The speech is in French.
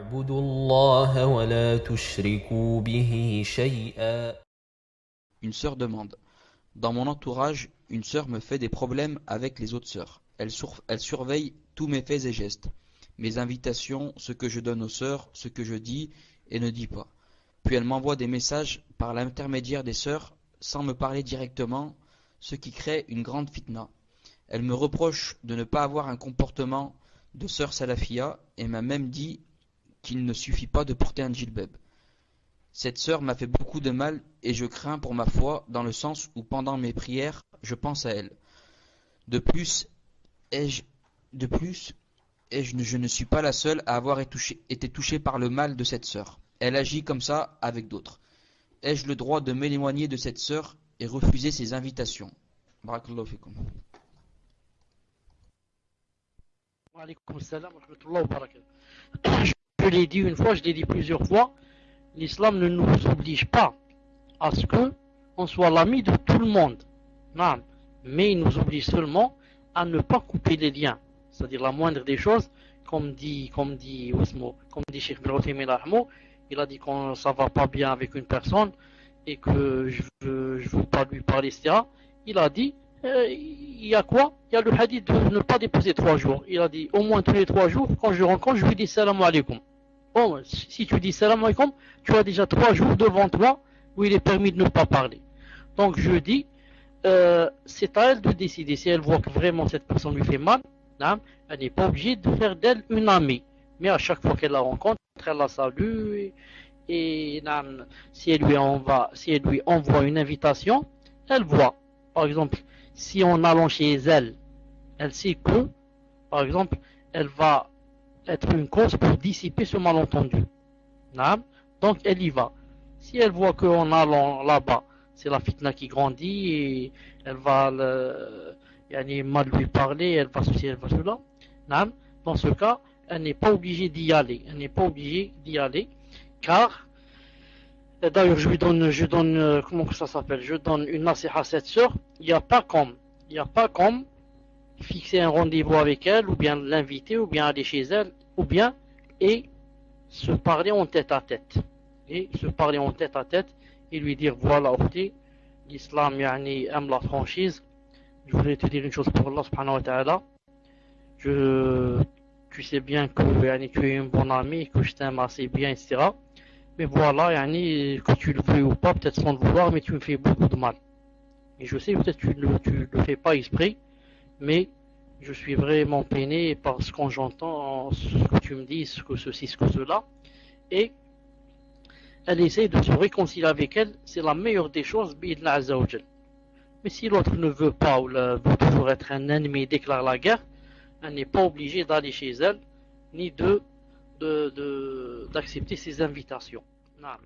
واعبدوا الله ولا تشركوا به شيئا. Une sœur demande: dans mon entourage, une sœur me fait des problèmes avec les autres sœurs. Elle surveille tous mes faits et gestes, mes invitations, ce que je donne aux sœurs, ce que je dis et ne dis pas. Puis elle m'envoie des messages par l'intermédiaire des sœurs sans me parler directement, ce qui crée une grande fitna. Elle me reproche de ne pas avoir un comportement de sœur salafia et m'a même dit qu'il ne suffit pas de porter un djilbab. Cette sœur m'a fait beaucoup de mal et je crains pour ma foi dans le sens où pendant mes prières, je pense à elle. De plus, je ne suis pas la seule à avoir été touchée par le mal de cette sœur. Elle agit comme ça avec d'autres. Ai-je le droit de m'éloigner de cette sœur et refuser ses invitations? Barakallahu fikum. Wa alaykoum salam wa rahmatullahi wa barakatuh. Je l'ai dit une fois, je l'ai dit plusieurs fois, l'islam ne nous oblige pas à ce que on soit l'ami de tout le monde. Non. Mais il nous oblige seulement à ne pas couper les liens. C'est-à-dire la moindre des choses, comme dit Cheikh Ibn Uthaymin, il a dit quand ça va pas bien avec une personne et que je veux pas lui parler, etc. Il a dit, il y a quoi? Il y a le hadith de ne pas dépasser 3 jours. Il a dit au moins tous les 3 jours, quand je le rencontre, je lui dis salam alaikum. Bon, si tu dis salam alaikum, tu as déjà 3 jours devant toi où il est permis de ne pas parler. Donc je dis, c'est à elle de décider. Si elle voit que vraiment cette personne lui fait mal, elle n'est pas obligée de faire d'elle une amie. Mais à chaque fois qu'elle la rencontre, elle la salue. Et si elle lui envoie une invitation, elle voit. Par exemple, si en allant chez elle, elle sait que, par exemple, elle va être une cause pour dissiper ce malentendu. Donc elle y va. Si elle voit qu'en allant là-bas, c'est la fitna qui grandit et elle va mal lui parler, elle va ceci, elle va cela. Dans ce cas, elle n'est pas obligée d'y aller. Elle n'est pas obligée d'y aller, car d'ailleurs je donne comment que ça s'appelle, je donne une nasiha à cette sœur. Il n'y a pas comme fixer un rendez-vous avec elle, ou bien l'inviter, ou bien aller chez elle, ou bien et se parler en tête à tête. Et se parler en tête à tête et lui dire voilà, l'islam aime la franchise. Je voulais te dire une chose pour Allah subhanahu wa ta'ala. Tu sais bien que tu es une bonne amie, que je t'aime assez bien, etc. Mais voilà, que tu le veux ou pas, peut-être sans le vouloir, mais tu me fais beaucoup de mal. Et je sais, peut-être tu le fais pas exprès, mais je suis vraiment peiné parce que j'entends ce que tu me dis, ce que ceci, ce que cela. Et elle essaie de se réconcilier avec elle, c'est la meilleure des choses, bi'idna azza wa jal. Mais si l'autre ne veut pas ou veut toujours être un ennemi et déclare la guerre, elle n'est pas obligée d'aller chez elle, ni d'accepter ses invitations. Non.